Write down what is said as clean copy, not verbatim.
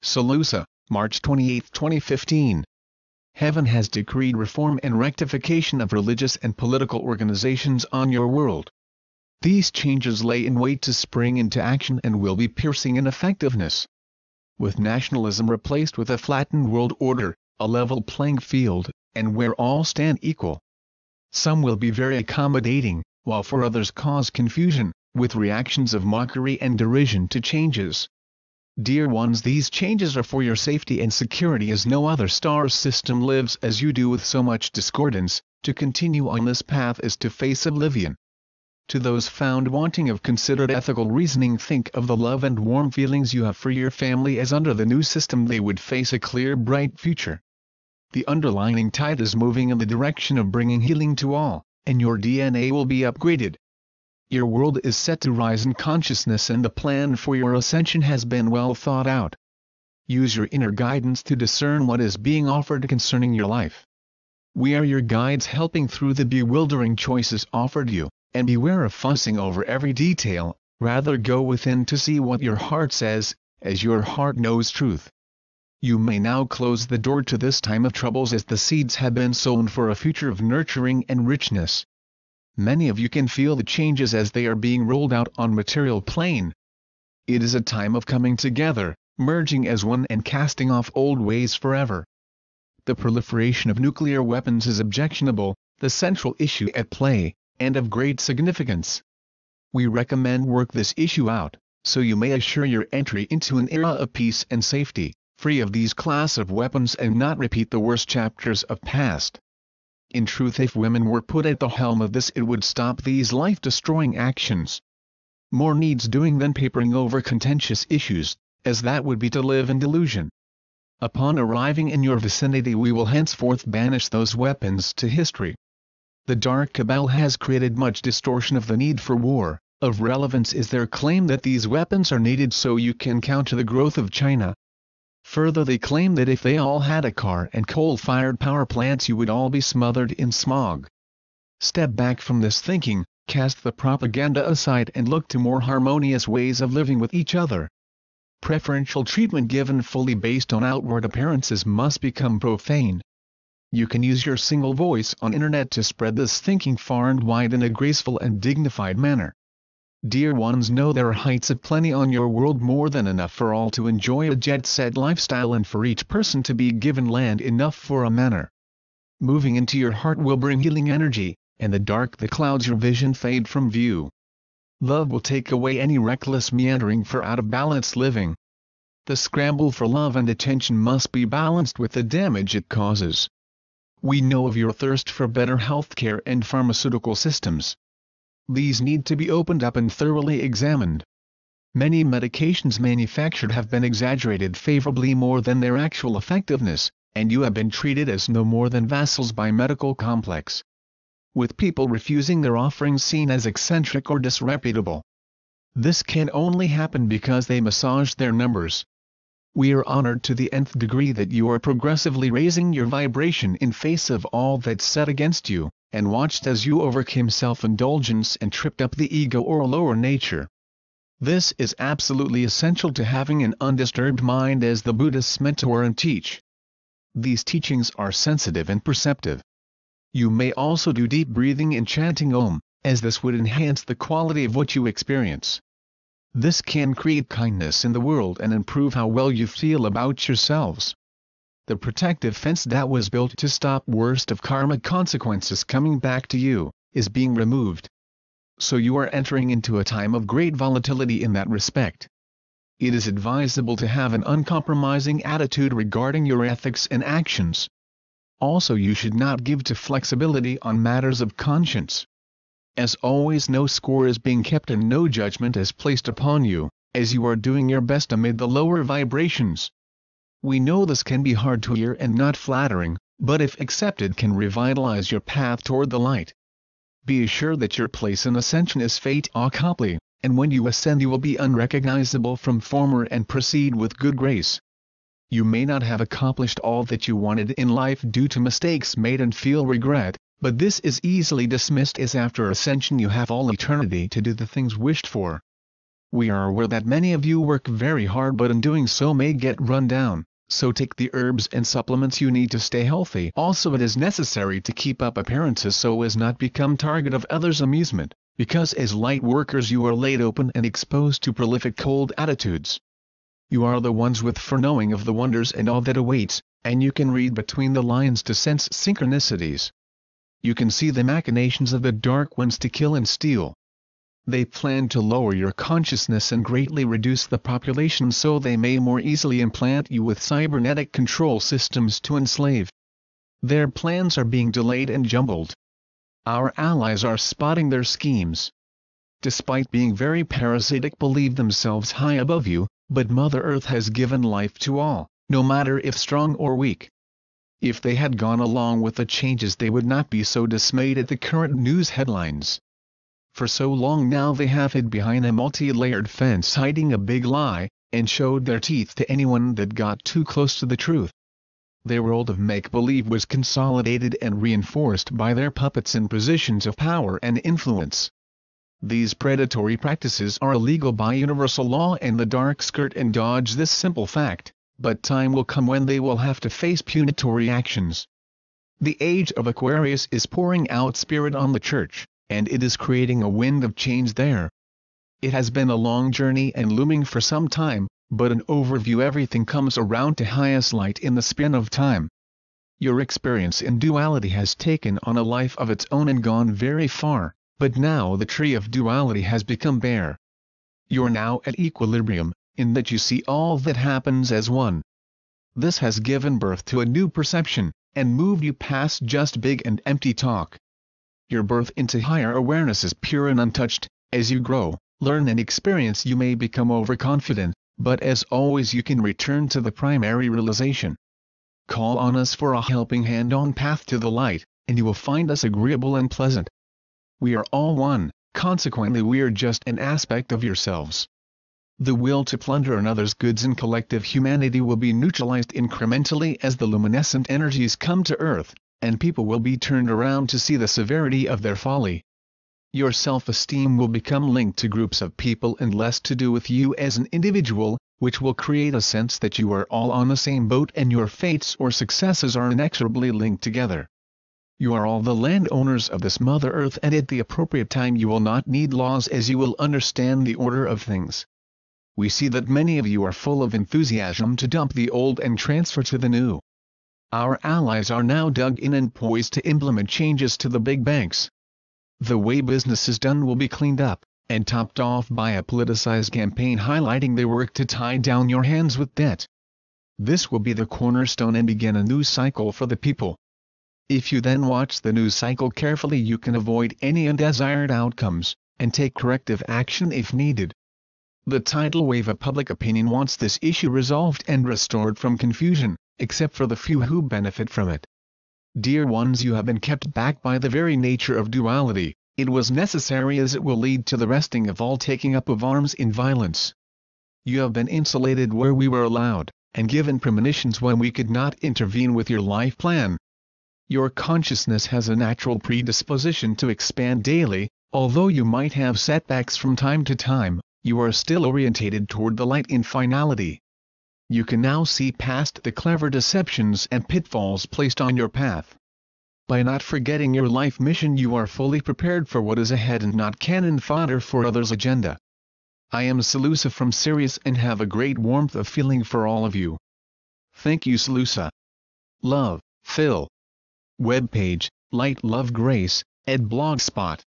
SaLuSa, March 28, 2015. Heaven has decreed reform and rectification of religious and political organizations on your world. These changes lay in wait to spring into action and will be piercing in effectiveness. With nationalism replaced with a flattened world order, a level playing field, and where all stand equal. Some will be very accommodating, while for others cause confusion, with reactions of mockery and derision to changes. Dear ones, these changes are for your safety and security, as no other star system lives as you do with so much discordance. To continue on this path is to face oblivion. To those found wanting of considered ethical reasoning, think of the love and warm feelings you have for your family, as under the new system they would face a clear, bright future. The underlying tide is moving in the direction of bringing healing to all, and your DNA will be upgraded. Your world is set to rise in consciousness, and the plan for your ascension has been well thought out. Use your inner guidance to discern what is being offered concerning your life. We are your guides, helping through the bewildering choices offered you, and beware of fussing over every detail. Rather go within to see what your heart says, as your heart knows truth. You may now close the door to this time of troubles, as the seeds have been sown for a future of nurturing and richness. Many of you can feel the changes as they are being rolled out on material plane. It is a time of coming together, merging as one, and casting off old ways forever. The proliferation of nuclear weapons is objectionable, the central issue at play, and of great significance. We recommend work this issue out, so you may assure your entry into an era of peace and safety, free of these class of weapons, and not repeat the worst chapters of past. In truth, if women were put at the helm of this, it would stop these life-destroying actions. More needs doing than papering over contentious issues, as that would be to live in delusion. Upon arriving in your vicinity, we will henceforth banish those weapons to history. The dark cabal has created much distortion of the need for war. Of relevance is their claim that these weapons are needed so you can counter the growth of China. Further, they claim that if they all had a car and coal-fired power plants, you would all be smothered in smog. Step back from this thinking, cast the propaganda aside, and look to more harmonious ways of living with each other. Preferential treatment given fully based on outward appearances must become profane. You can use your single voice on internet to spread this thinking far and wide in a graceful and dignified manner. Dear ones, know there are heights of plenty on your world, more than enough for all to enjoy a jet-set lifestyle, and for each person to be given land enough for a manor. Moving into your heart will bring healing energy, and the clouds your vision fade from view. Love will take away any reckless meandering for out-of-balance living. The scramble for love and attention must be balanced with the damage it causes. We know of your thirst for better healthcare and pharmaceutical systems. These need to be opened up and thoroughly examined. Many medications manufactured have been exaggerated favorably more than their actual effectiveness, and you have been treated as no more than vassals by medical complex, with people refusing their offerings seen as eccentric or disreputable. This can only happen because they massage their numbers. We are honored to the nth degree that you are progressively raising your vibration in face of all that's set against you, and watched as you overcame self-indulgence and tripped up the ego or lower nature. This is absolutely essential to having an undisturbed mind, as the Buddhists mentor and teach. These teachings are sensitive and perceptive. You may also do deep breathing and chanting Om, as this would enhance the quality of what you experience. This can create kindness in the world and improve how well you feel about yourselves. The protective fence that was built to stop worst of karmic consequences coming back to you, is being removed. So you are entering into a time of great volatility in that respect. It is advisable to have an uncompromising attitude regarding your ethics and actions. Also, you should not give to flexibility on matters of conscience. As always, no score is being kept and no judgment is placed upon you, as you are doing your best amid the lower vibrations. We know this can be hard to hear and not flattering, but if accepted can revitalize your path toward the light. Be assured that your place in ascension is fait accompli, and when you ascend you will be unrecognizable from former and proceed with good grace. You may not have accomplished all that you wanted in life due to mistakes made and feel regret, but this is easily dismissed, as after ascension you have all eternity to do the things wished for. We are aware that many of you work very hard but in doing so may get run down, so take the herbs and supplements you need to stay healthy. Also, it is necessary to keep up appearances so as not become target of others' amusement, because as light workers you are laid open and exposed to prolific cold attitudes. You are the ones with foreknowing of the wonders and all that awaits, and you can read between the lines to sense synchronicities. You can see the machinations of the dark ones to kill and steal. They plan to lower your consciousness and greatly reduce the population so they may more easily implant you with cybernetic control systems to enslave. Their plans are being delayed and jumbled. Our allies are spotting their schemes. Despite being very parasitic, believe themselves high above you, but Mother Earth has given life to all, no matter if strong or weak. If they had gone along with the changes they would not be so dismayed at the current news headlines. For so long now they have hid behind a multi-layered fence hiding a big lie, and showed their teeth to anyone that got too close to the truth. Their world of make-believe was consolidated and reinforced by their puppets in positions of power and influence. These predatory practices are illegal by universal law, and the dark skirt and dodge this simple fact, but time will come when they will have to face punitory actions. The age of Aquarius is pouring out spirit on the church, and it is creating a wind of change there. It has been a long journey and looming for some time, but an overview: everything comes around to highest light in the span of time. Your experience in duality has taken on a life of its own and gone very far, but now the tree of duality has become bare. You are now at equilibrium, in that you see all that happens as one. This has given birth to a new perception, and moved you past just big and empty talk. Your birth into higher awareness is pure and untouched. As you grow, learn and experience, you may become overconfident, but as always you can return to the primary realization. Call on us for a helping hand on path to the light, and you will find us agreeable and pleasant. We are all one, consequently we are just an aspect of yourselves. The will to plunder another's goods and collective humanity will be neutralized incrementally as the luminescent energies come to Earth, and people will be turned around to see the severity of their folly. Your self-esteem will become linked to groups of people and less to do with you as an individual, which will create a sense that you are all on the same boat and your fates or successes are inexorably linked together. You are all the landowners of this Mother Earth, and at the appropriate time you will not need laws as you will understand the order of things. We see that many of you are full of enthusiasm to dump the old and transfer to the new. Our allies are now dug in and poised to implement changes to the big banks. The way business is done will be cleaned up, and topped off by a politicized campaign highlighting their work to tie down your hands with debt. This will be the cornerstone and begin a new cycle for the people. If you then watch the news cycle carefully, you can avoid any undesired outcomes, and take corrective action if needed. The tidal wave of public opinion wants this issue resolved and restored from confusion, except for the few who benefit from it. Dear ones, you have been kept back by the very nature of duality. It was necessary, as it will lead to the resting of all taking up of arms in violence. You have been insulated where we were allowed, and given premonitions when we could not intervene with your life plan. Your consciousness has a natural predisposition to expand daily. Although you might have setbacks from time to time, you are still orientated toward the light in finality. You can now see past the clever deceptions and pitfalls placed on your path. By not forgetting your life mission, you are fully prepared for what is ahead and not cannon fodder for others' agenda. I am SaLuSa from Sirius and have a great warmth of feeling for all of you. Thank you, SaLuSa. Love, Phil. Webpage, Light Love Grace, @blogspot.